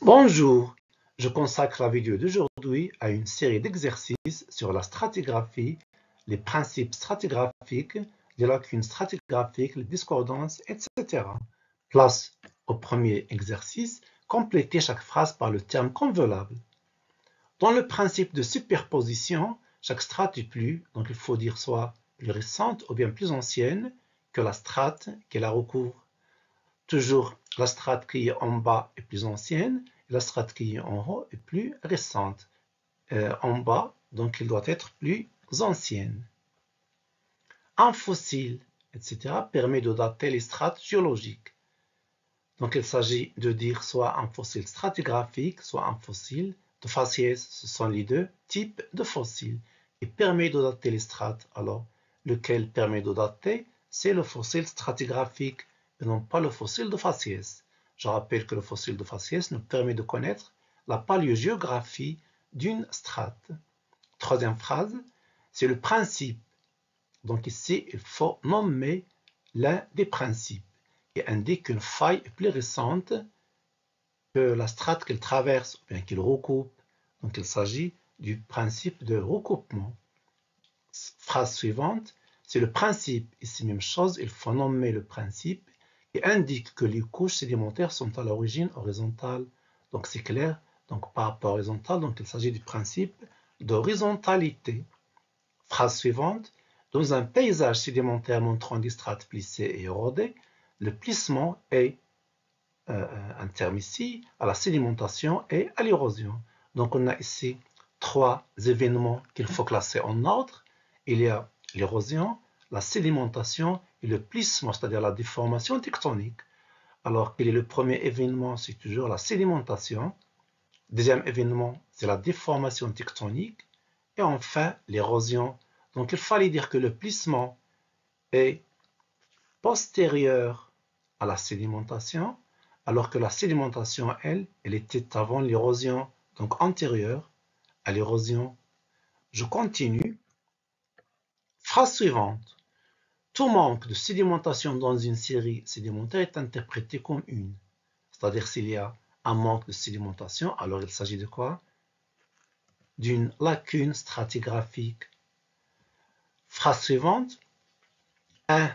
Bonjour, je consacre la vidéo d'aujourd'hui à une série d'exercices sur la stratigraphie, les principes stratigraphiques, les lacunes stratigraphiques, les discordances, etc. Place au premier exercice, compléter chaque phrase par le terme convenable. Dans le principe de superposition, chaque strate est plus, donc il faut dire soit plus récente ou bien plus ancienne que la strate qui la recouvre. Toujours, la strate qui est en bas est plus ancienne, et la strate qui est en haut est plus récente. En bas, donc il doit être plus ancienne. Un fossile, etc., permet de dater les strates géologiques. Donc il s'agit de dire soit un fossile stratigraphique, soit un fossile de faciès. Ce sont les deux types de fossiles. Il permet de dater les strates. Alors, lequel permet de dater? C'est le fossile stratigraphique et non pas le fossile de faciès. Je rappelle que le fossile de faciès nous permet de connaître la paléogéographie d'une strate. Troisième phrase, c'est le principe. Donc ici, il faut nommer l'un des principes qui indique qu'une faille est plus récente que la strate qu'elle traverse ou bien qu'elle recoupe. Donc il s'agit du principe de recoupement. Phrase suivante, c'est le principe. Ici, même chose, il faut nommer le principe qui indique que les couches sédimentaires sont à l'origine horizontale. Donc c'est clair, donc par rapport à horizontal, donc il s'agit du principe d'horizontalité. Phrase suivante, dans un paysage sédimentaire montrant des strates plissées et érodées, le plissement est un terme ici à la sédimentation et à l'érosion. Donc on a ici trois événements qu'il faut classer en ordre. Il y a l'érosion, la sédimentation et le plissement, c'est-à-dire la déformation tectonique. Alors quel est le premier événement? C'est toujours la sédimentation. Deuxième événement, c'est la déformation tectonique. Et enfin, l'érosion. Donc il fallait dire que le plissement est postérieur à la sédimentation, alors que la sédimentation, elle était avant l'érosion, donc antérieure à l'érosion. Je continue. Phrase suivante. Tout manque de sédimentation dans une série sédimentaire est interprété comme une. C'est-à-dire s'il y a un manque de sédimentation, alors il s'agit de quoi? D'une lacune stratigraphique. Phrase suivante.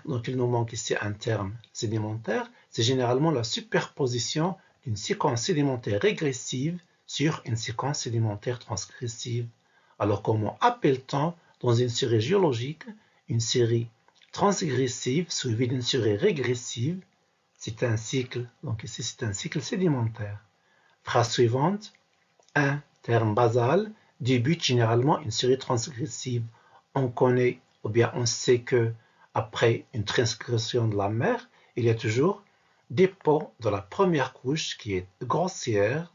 Donc il nous manque ici un terme sédimentaire, c'est généralement la superposition d'une séquence sédimentaire régressive sur une séquence sédimentaire transgressive. Alors comment appelle-t-on dans une série géologique une série transgressive suivie d'une série régressive? C'est un cycle, donc ici c'est un cycle sédimentaire. Phrase suivante, un terme basal débute généralement une série transgressive. On connaît ou bien on sait que après une transgression de la mer, il y a toujours dépôt de la première couche qui est grossière.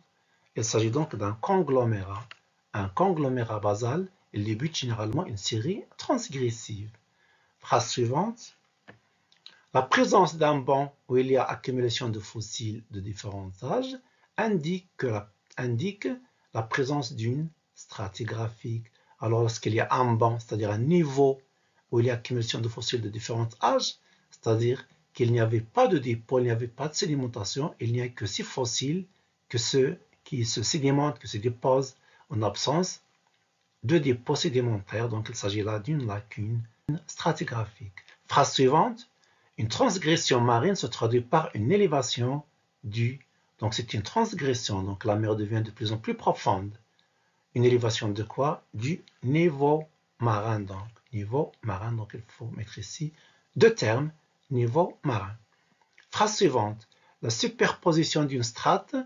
Il s'agit donc d'un conglomérat. Un conglomérat basal, il débute généralement une série transgressive. Phrase suivante. La présence d'un banc où il y a accumulation de fossiles de différents âges indique la présence d'une stratigraphie. Alors lorsqu'il y a un banc, c'est-à-dire un niveau où il y a accumulation de fossiles de différents âges, c'est-à-dire qu'il n'y avait pas de dépôt, il n'y avait pas de sédimentation, il n'y a que ces fossiles, que ceux qui se sédimentent, qui se déposent en absence de dépôt sédimentaire. Donc il s'agit là d'une lacune stratigraphique. Phrase suivante. Une transgression marine se traduit par une élévation du. Donc c'est une transgression, donc la mer devient de plus en plus profonde. Une élévation de quoi? Du niveau marin. Donc niveau marin, donc il faut mettre ici deux termes, niveau marin. Phrase suivante. La superposition d'une strate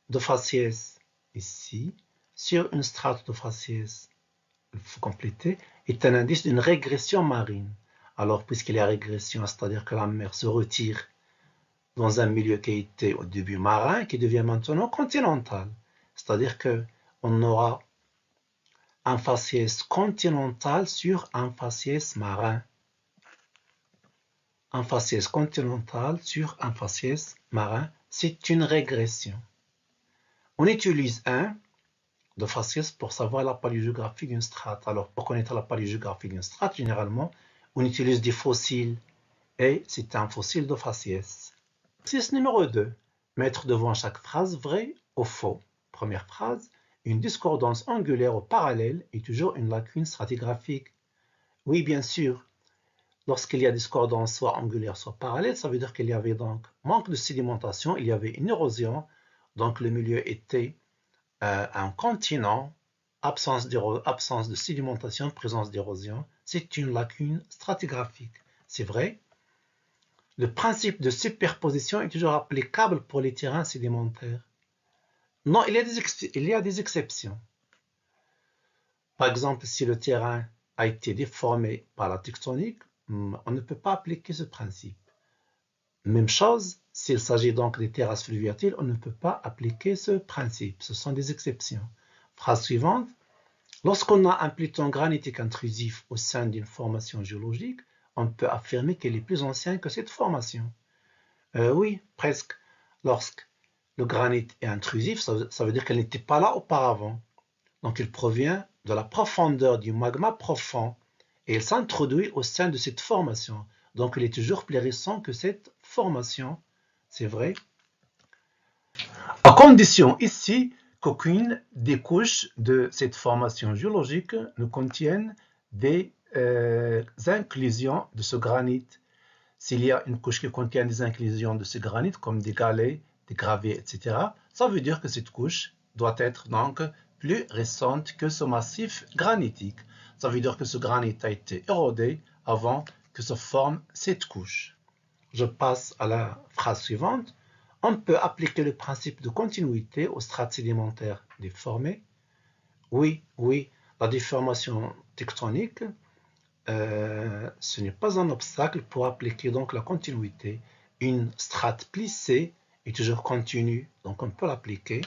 de faciès ici sur une strate de faciès, il faut compléter, est un indice d'une régression marine. Alors, puisqu'il y a régression, c'est-à-dire que la mer se retire dans un milieu qui était au début marin, qui devient maintenant continental. C'est-à-dire qu'on aura un faciès continental sur un faciès marin. Un faciès continental sur un faciès marin, c'est une régression. On utilise un de faciès pour savoir la paléogéographie d'une strate. Alors, pour connaître la paléogéographie d'une strate, généralement, on utilise des fossiles et c'est un fossile de faciès. Exercice numéro 2. mettre devant chaque phrase vrai ou faux. Première phrase, une discordance angulaire ou parallèle est toujours une lacune stratigraphique. Oui, bien sûr. Lorsqu'il y a discordance soit angulaire soit parallèle, ça veut dire qu'il y avait donc manque de sédimentation, il y avait une érosion, donc le milieu était un continent, absence de sédimentation, présence d'érosion. C'est une lacune stratigraphique. C'est vrai. Le principe de superposition est toujours applicable pour les terrains sédimentaires. Non, il y a des exceptions. Par exemple, si le terrain a été déformé par la tectonique, on ne peut pas appliquer ce principe. Même chose, s'il s'agit donc des terrasses fluviatiles, on ne peut pas appliquer ce principe. Ce sont des exceptions. Phrase suivante. Lorsqu'on a un pluton granitique intrusif au sein d'une formation géologique, on peut affirmer qu'il est plus ancien que cette formation. Oui, presque. Lorsque le granit est intrusif, ça veut dire qu'elle n'était pas là auparavant. Donc il provient de la profondeur du magma profond et il s'introduit au sein de cette formation. Donc il est toujours plus récent que cette formation. C'est vrai. À condition ici qu'aucune des couches de cette formation géologique ne contienne des inclusions de ce granit. S'il y a une couche qui contient des inclusions de ce granit, comme des galets, des gravets, etc., ça veut dire que cette couche doit être donc plus récente que ce massif granitique. Ça veut dire que ce granit a été érodé avant que se forme cette couche. Je passe à la phrase suivante. On peut appliquer le principe de continuité aux strates sédimentaires déformées. Oui, la déformation tectonique, ce n'est pas un obstacle pour appliquer donc la continuité. Une strate plissée est toujours continue, donc on peut l'appliquer.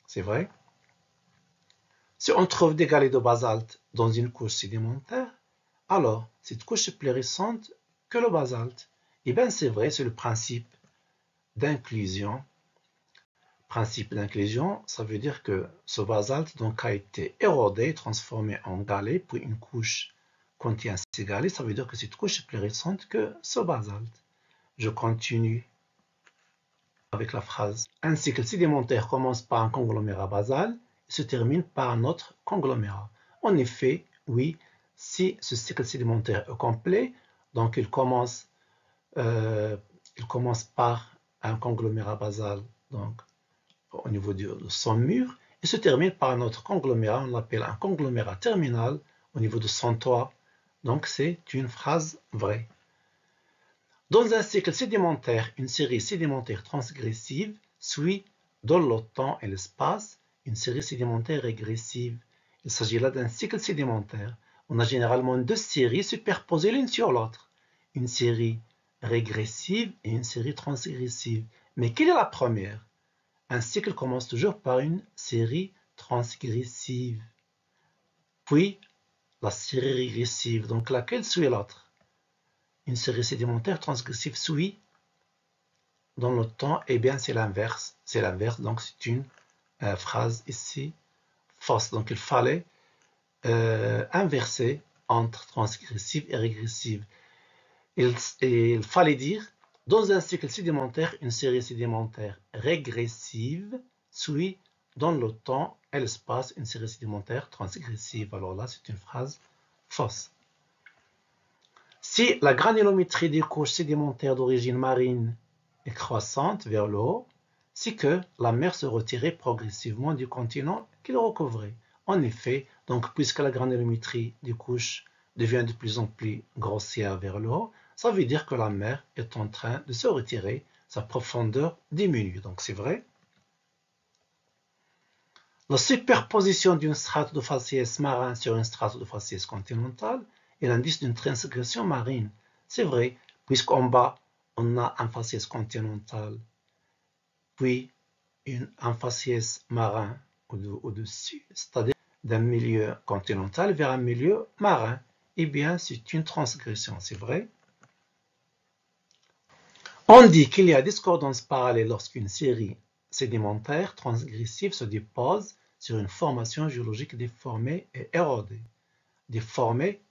C'est vrai. Si on trouve des galets de basalte dans une couche sédimentaire, alors cette couche est plus récente que le basalte. Eh bien, c'est vrai, c'est le principe d'inclusion. Principe d'inclusion, ça veut dire que ce basalte donc a été érodé, transformé en galets, puis une couche contient ces galets, ça veut dire que cette couche est plus récente que ce basalte. Je continue avec la phrase. Un cycle sédimentaire commence par un conglomérat basal et se termine par un autre conglomérat. En effet, oui, si ce cycle sédimentaire est complet, donc il commence par un conglomérat basal, donc au niveau de son mur, et se termine par un autre conglomérat, on l'appelle un conglomérat terminal au niveau de son toit. Donc c'est une phrase vraie. Dans un cycle sédimentaire, une série sédimentaire transgressive suit dans le temps et l'espace une série sédimentaire régressive. Il s'agit là d'un cycle sédimentaire. On a généralement deux séries superposées l'une sur l'autre. Une série régressive et une série transgressive. Mais quelle est la première? Un cycle commence toujours par une série transgressive. Puis, la série régressive, donc laquelle suit l'autre? Une série sédimentaire transgressive suit dans le temps, eh bien c'est l'inverse. C'est l'inverse, donc c'est une phrase ici fausse. Donc il fallait inverser entre transgressive et régressive. Il fallait dire, dans un cycle sédimentaire, une série sédimentaire régressive suit dans le temps et l'espace une série sédimentaire transgressive. Alors là, c'est une phrase fausse. Si la granulométrie des couches sédimentaires d'origine marine est croissante vers le haut, c'est que la mer se retirait progressivement du continent qu'il recouvrait. En effet, donc, puisque la granulométrie des couches devient de plus en plus grossière vers le haut, ça veut dire que la mer est en train de se retirer, sa profondeur diminue. Donc c'est vrai. La superposition d'une strate de faciès marin sur une strate de faciès continentale est l'indice d'une transgression marine. C'est vrai, puisqu'en bas, on a un faciès continental, puis un faciès marin au-dessus, c'est-à-dire d'un milieu continental vers un milieu marin. Eh bien, c'est une transgression, c'est vrai. On dit qu'il y a discordance parallèle lorsqu'une série sédimentaire transgressive se dépose sur une formation géologique déformée et érodée. Déformée,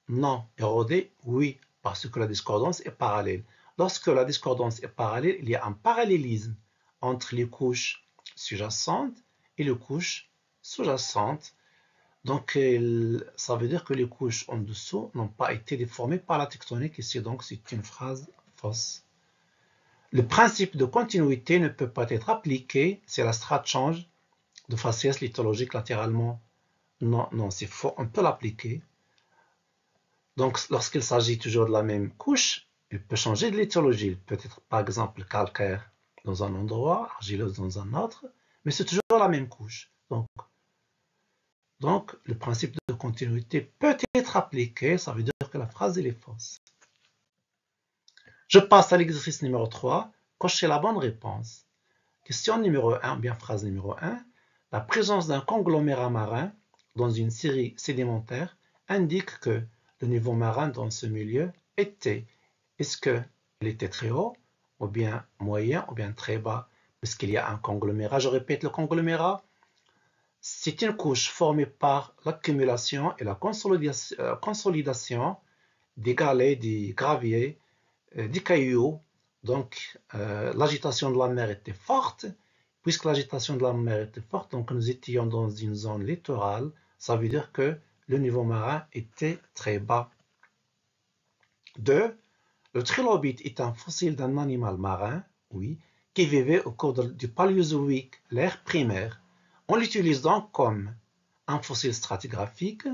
non. Érodée, oui, parce que la discordance est parallèle. Lorsque la discordance est parallèle, il y a un parallélisme entre les couches sous-jacentes et les couches sous-jacentes. Donc, ça veut dire que les couches en dessous n'ont pas été déformées par la tectonique. Ici, donc, c'est une phrase fausse. Le principe de continuité ne peut pas être appliqué si la strate change de faciès lithologique latéralement. Non, non, c'est faux. On peut l'appliquer. Donc, lorsqu'il s'agit toujours de la même couche, il peut changer de lithologie. Il peut être, par exemple, calcaire dans un endroit, argileuse dans un autre, mais c'est toujours la même couche. Donc, le principe de continuité peut être appliqué, ça veut dire que la phrase elle est fausse. Je passe à l'exercice numéro 3, cochez la bonne réponse. Question numéro 1, bien phrase numéro 1. La présence d'un conglomérat marin dans une série sédimentaire indique que le niveau marin dans ce milieu était. Est-ce qu'il était très haut, ou bien moyen, ou bien très bas, puisqu'il y a un conglomérat. Je répète, le conglomérat, c'est une couche formée par l'accumulation et la consolidation des galets, des graviers, des cailloux. Donc, l'agitation de la mer était forte. Puisque l'agitation de la mer était forte, donc nous étions dans une zone littorale, ça veut dire que le niveau marin était très bas. 2. Le trilobite est un fossile d'un animal marin, oui, qui vivait au cours du Paléozoïque, l'ère primaire. On l'utilise donc comme un fossile stratigraphique,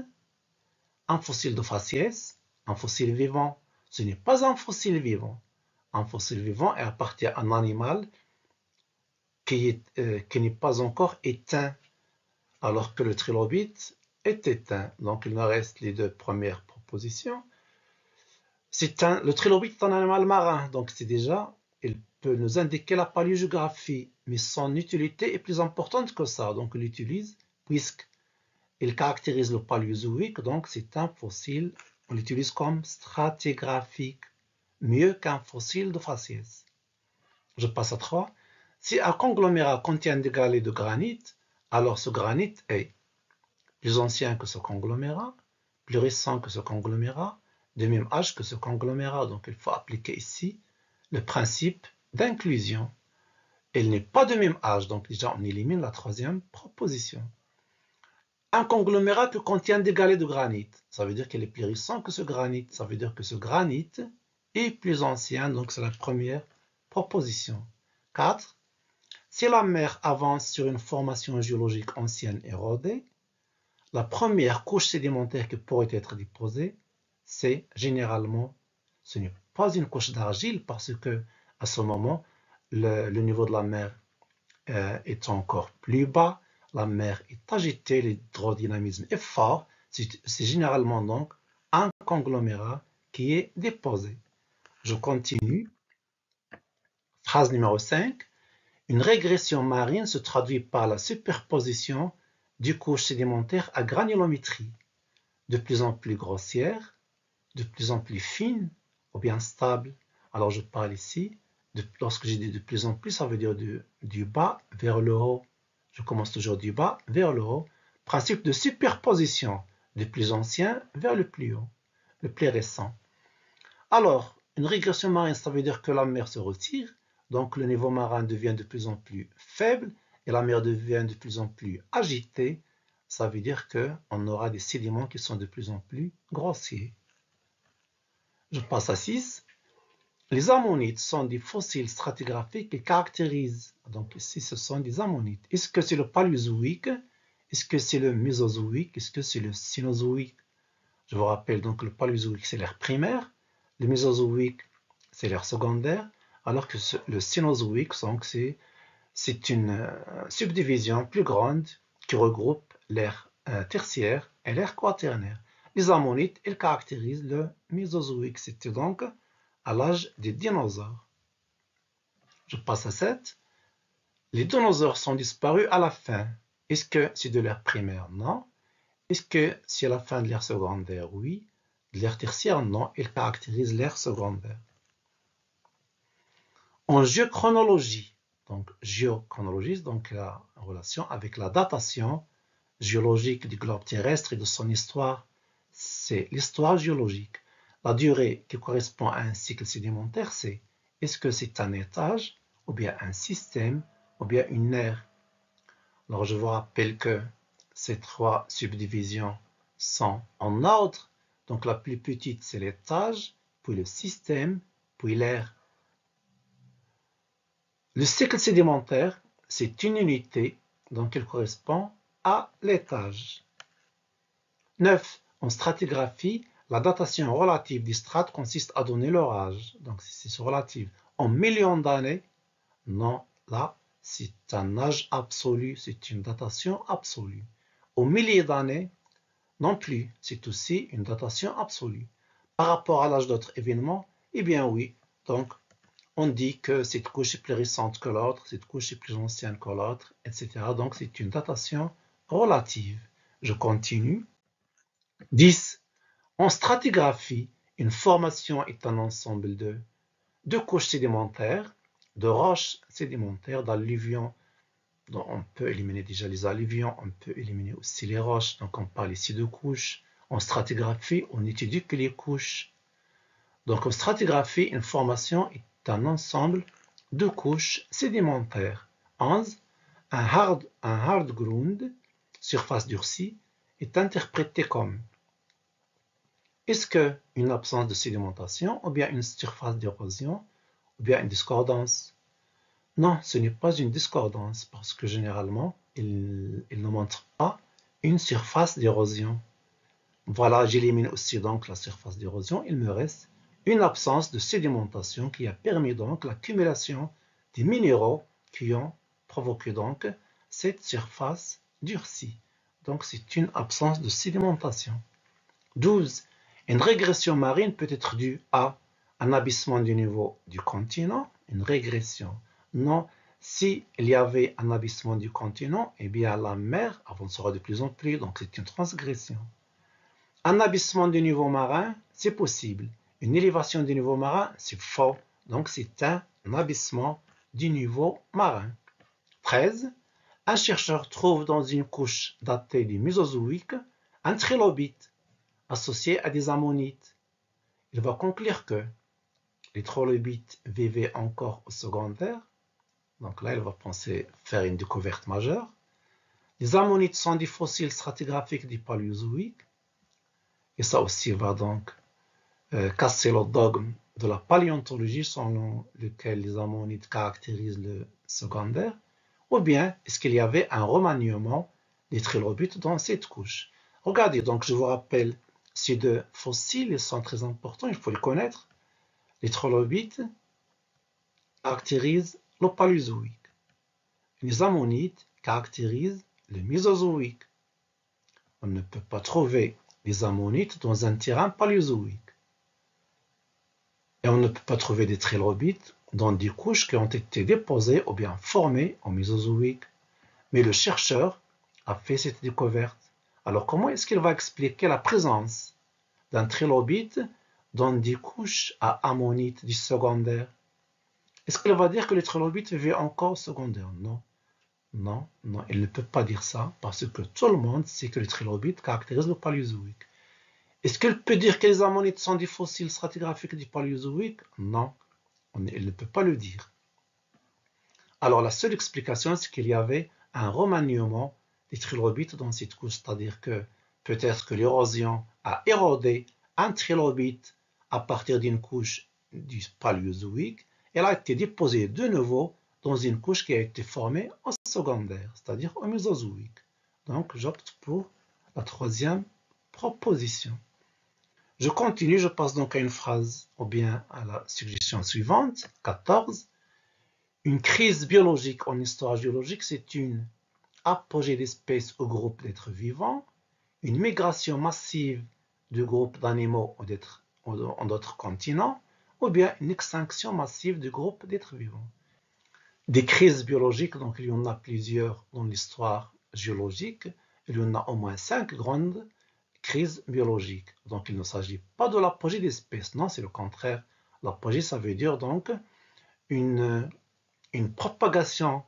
un fossile de faciès, un fossile vivant. Ce n'est pas un fossile vivant. Un fossile vivant appartient à un animal qui n'est pas encore éteint, alors que le trilobite est éteint. Donc, il nous reste les deux premières propositions. Le trilobite est un animal marin, donc c'est déjà, il peut nous indiquer la paléogéographie, mais son utilité est plus importante que ça. Donc, il l'utilise puisqu'il caractérise le paléozoïque, donc c'est un fossile, on l'utilise comme stratigraphique, mieux qu'un fossile de faciès. Je passe à 3. Si un conglomérat contient des galets de granit, alors ce granit est plus ancien que ce conglomérat, plus récent que ce conglomérat, de même âge que ce conglomérat. Donc il faut appliquer ici le principe d'inclusion. Il n'est pas de même âge, donc déjà on élimine la troisième proposition. Un conglomérat qui contient des galets de granit, ça veut dire qu'il est plus récent que ce granit, ça veut dire que ce granit est plus ancien, donc c'est la première proposition. 4. Si la mer avance sur une formation géologique ancienne érodée, la première couche sédimentaire qui pourrait être déposée, c'est généralement, ce n'est pas une couche d'argile parce que à ce moment, le niveau de la mer est encore plus bas, la mer est agitée, l'hydrodynamisme est fort, c'est généralement donc un conglomérat qui est déposé. Je continue. Phrase numéro 5. Une régression marine se traduit par la superposition du couches sédimentaires à granulométrie, de plus en plus grossière, de plus en plus fine, ou bien stable. Alors je parle ici, lorsque j'ai dit de plus en plus, ça veut dire du bas vers le haut. Je commence toujours du bas vers le haut. Principe de superposition, du plus ancien vers le plus haut, le plus récent. Alors, une régression marine, ça veut dire que la mer se retire, donc le niveau marin devient de plus en plus faible et la mer devient de plus en plus agitée. Ça veut dire qu'on aura des sédiments qui sont de plus en plus grossiers. Je passe à 6. Les ammonites sont des fossiles stratigraphiques qui caractérisent. Donc ici, ce sont des ammonites. Est-ce que c'est le paléozoïque? Est-ce que c'est le mésozoïque? Est-ce que c'est le cénozoïque? Je vous rappelle donc le paléozoïque, c'est l'ère primaire. Le mésozoïque, c'est l'ère secondaire. Alors que le cénozoïque, c'est une subdivision plus grande qui regroupe l'ère tertiaire et l'ère quaternaire. Les ammonites, elles caractérisent le mésozoïque. C'était donc à l'âge des dinosaures. Je passe à 7. Les dinosaures sont disparus à la fin. Est-ce que c'est de l'ère primaire? Non. Est-ce que c'est à la fin de l'ère secondaire? Oui. De l'ère tertiaire? Non. Ils caractérisent l'ère secondaire. En géochronologie, donc géochronologie, donc la relation avec la datation géologique du globe terrestre et de son histoire, c'est l'histoire géologique. La durée qui correspond à un cycle sédimentaire, c'est Est-ce que c'est un étage, ou bien un système, ou bien une aire? Alors, je vous rappelle que ces trois subdivisions sont en ordre. Donc, la plus petite, c'est l'étage, puis le système, puis l'aire. Le cycle sédimentaire, c'est une unité, donc il correspond à l'étage. 9. En stratigraphie, la datation relative des strates consiste à donner leur âge. Donc, c'est relatif. En millions d'années, non, là, c'est un âge absolu, c'est une datation absolue. Au milliers d'années, non plus, c'est aussi une datation absolue. Par rapport à l'âge d'autres événements, eh bien oui, donc on dit que cette couche est plus récente que l'autre, cette couche est plus ancienne que l'autre, etc. Donc c'est une datation relative. Je continue. 10. En stratigraphie, une formation est un ensemble de couches sédimentaires, de roches sédimentaires, d'alluvions. Donc on peut éliminer déjà les alluvions, on peut éliminer aussi les roches. Donc on parle ici de couches. En stratigraphie, on n'étudie que les couches. Donc en stratigraphie, une formation est un ensemble de couches sédimentaires. 11. Un hard ground, surface durcie, est interprété comme: est-ce qu'une absence de sédimentation, ou bien une surface d'érosion, ou bien une discordance? Non, ce n'est pas une discordance, parce que généralement, il ne montre pas une surface d'érosion. Voilà, j'élimine aussi donc la surface d'érosion. Il me reste une absence de sédimentation qui a permis donc l'accumulation des minéraux qui ont provoqué donc cette surface durcie. Donc c'est une absence de sédimentation. 12. Une régression marine peut être due à un abaissement du niveau du continent. Une régression. Non, s'il y avait un abaissement du continent, eh bien la mer avancera de plus en plus, donc c'est une transgression. Un abaissement du niveau marin, c'est possible. Une élévation du niveau marin, c'est faux. Donc c'est un abaissement du niveau marin. 13. Un chercheur trouve dans une couche datée du Mésozoïque un trilobite associé à des ammonites. Il va conclure que les trilobites vivaient encore au secondaire. Donc là, il va penser faire une découverte majeure. Les ammonites sont des fossiles stratigraphiques du Paléozoïque. Et ça aussi va donc casser le dogme de la paléontologie selon lequel les ammonites caractérisent le secondaire. Ou bien, est-ce qu'il y avait un remaniement des trilobites dans cette couche? Regardez, donc je vous rappelle, ces deux fossiles ils sont très importants, il faut les connaître. Les trilobites caractérisent le Paléozoïque. Les ammonites caractérisent le Mésozoïque. On ne peut pas trouver les ammonites dans un terrain paléozoïque. Et on ne peut pas trouver des trilobites dans des couches qui ont été déposées ou bien formées au Mésozoïque. Mais le chercheur a fait cette découverte. Alors comment est-ce qu'il va expliquer la présence d'un trilobite dans des couches à ammonites du secondaire? Est-ce qu'il va dire que les trilobites vivaient encore au secondaire? Non. Non, non, il ne peut pas dire ça parce que tout le monde sait que les trilobites caractérisent le Paléozoïque. Est-ce qu'il peut dire que les ammonites sont des fossiles stratigraphiques du Paléozoïque? Non, il ne peut pas le dire. Alors la seule explication, c'est qu'il y avait un remaniement des trilobites dans cette couche, c'est-à-dire que peut-être que l'érosion a érodé un trilobite à partir d'une couche du Paléozoïque, elle a été déposée de nouveau dans une couche qui a été formée au secondaire, c'est-à-dire au Mésozoïque. Donc j'opte pour la troisième proposition. Je continue, je passe donc à une phrase ou bien à la suggestion suivante, 14. Une crise biologique en histoire géologique, c'est une apogée d'espèces ou groupes d'êtres vivants, une migration massive de groupes d'animaux ou d'autres continents, ou bien une extinction massive de groupes d'êtres vivants. Des crises biologiques, donc il y en a plusieurs dans l'histoire géologique, il y en a au moins 5 grandes crises biologiques. Donc il ne s'agit pas de l'apogée d'espèces, non, c'est le contraire. L'apogée, ça veut dire donc une propagation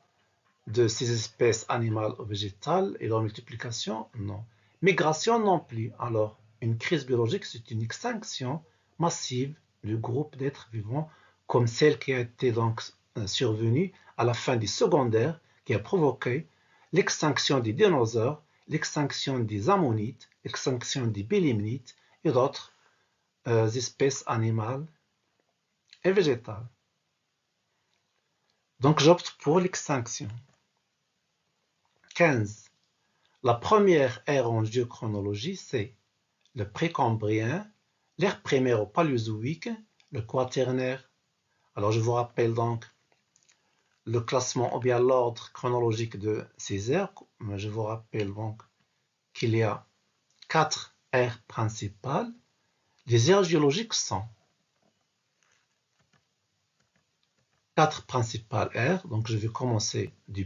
de ces espèces animales ou végétales et leur multiplication, non. Migration non plus. Alors, une crise biologique, c'est une extinction massive du groupe d'êtres vivants comme celle qui a été donc survenue à la fin du secondaire, qui a provoqué l'extinction des dinosaures, l'extinction des ammonites, l'extinction des bélemnites et d'autres espèces animales et végétales. Donc j'opte pour l'extinction. 15. La première ère en géochronologie, c'est le précambrien, l'ère primaire au paléozoïque, le quaternaire. Alors je vous rappelle donc le classement ou bien l'ordre chronologique de ces ères. Je vous rappelle donc qu'il y a 4 ères principales. Les ères géologiques sont 4 principales ères. Donc je vais commencer de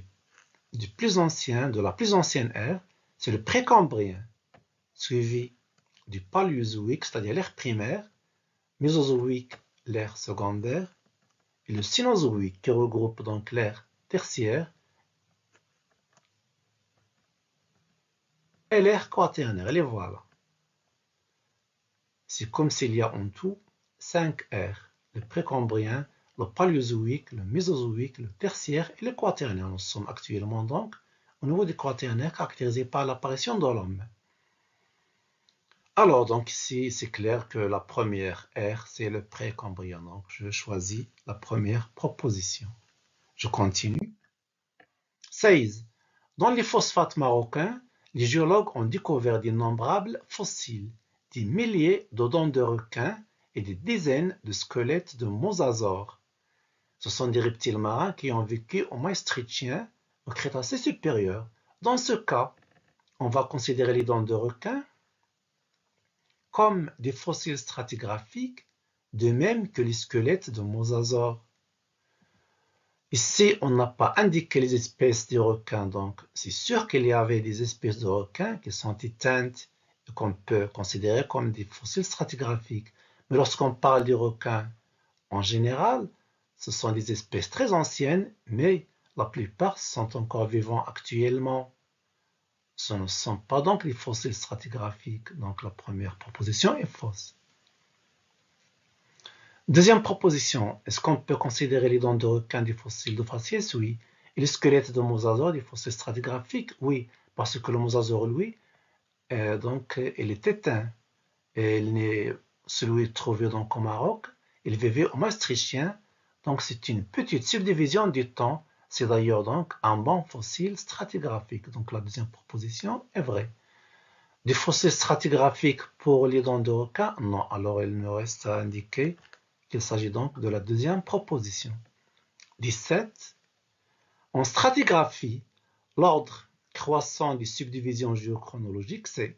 la plus ancienne ère, c'est le précambrien, suivi du paléozoïque, c'est-à-dire l'ère primaire, mésozoïque, l'ère secondaire, et le cénozoïque qui regroupe donc l'ère tertiaire et l'ère quaternaire. Et les voilà. C'est comme s'il y a en tout 5 ères. Le précambrien, le paléozoïque, le mésozoïque, le tertiaire et le quaternaire. Nous sommes actuellement donc au niveau du quaternaire caractérisé par l'apparition de l'homme. Alors donc ici c'est clair que la première ère c'est le précambrien. Donc je choisis la première proposition. Je continue. 16. Dans les phosphates marocains, les géologues ont découvert d'innombrables fossiles, des milliers de dents de requins et des dizaines de squelettes de mosasaures. Ce sont des reptiles marins qui ont vécu au Maastrichtien, au Crétacé supérieur. Dans ce cas, on va considérer les dents de requin comme des fossiles stratigraphiques, de même que les squelettes de mosasaures. Ici, on n'a pas indiqué les espèces de requins, donc c'est sûr qu'il y avait des espèces de requins qui sont éteintes et qu'on peut considérer comme des fossiles stratigraphiques. Mais lorsqu'on parle des requins en général, ce sont des espèces très anciennes, mais la plupart sont encore vivants actuellement. Ce ne sont pas donc les fossiles stratigraphiques, donc la première proposition est fausse. Deuxième proposition, est-ce qu'on peut considérer les dents de requin des fossiles de faciès? Oui. Et les squelettes de mosasaures des fossiles stratigraphiques? Oui, parce que le mosasaure, lui, il est éteint. Et il n'est celui trouvé donc au Maroc, il vivait au Maastrichtien, donc c'est une petite subdivision du temps. C'est d'ailleurs donc un bon fossile stratigraphique. Donc la deuxième proposition est vraie. Des fossiles stratigraphiques pour les dents de requin? Non. Alors il me reste à indiquer qu'il s'agit donc de la deuxième proposition. 17. En stratigraphie, l'ordre croissant des subdivisions géochronologiques, c'est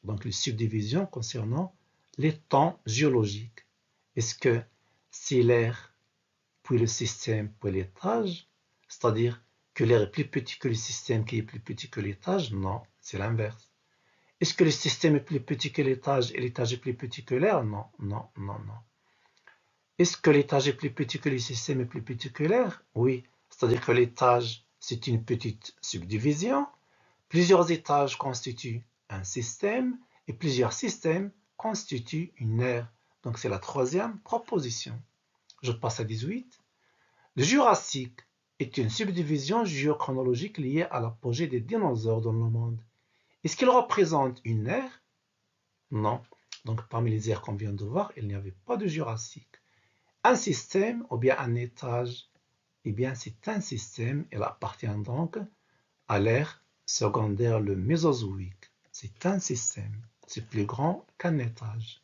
donc les subdivisions concernant les temps géologiques. Est-ce que c'est l'ère, puis le système, puis l'étage? C'est-à-dire que l'air est plus petit que le système qui est plus petit que l'étage? Non, c'est l'inverse. Est-ce que le système est plus petit que l'étage et l'étage est plus petit que l'air? Non, non, non, non. Est-ce que l'étage est plus petit que le système est plus petit que l'air? Oui, c'est-à-dire que l'étage, c'est une petite subdivision. Plusieurs étages constituent un système et plusieurs systèmes constituent une ère. Donc c'est la troisième proposition. Je passe à 18. Le Jurassique est une subdivision géochronologique liée à l'apogée des dinosaures dans le monde. Est-ce qu'il représente une ère? Non. Donc parmi les aires qu'on vient de voir, il n'y avait pas de Jurassique. Un système ou bien un étage, eh bien c'est un système, il appartient donc à l'ère secondaire, le Mésozoïque. C'est un système, c'est plus grand qu'un étage.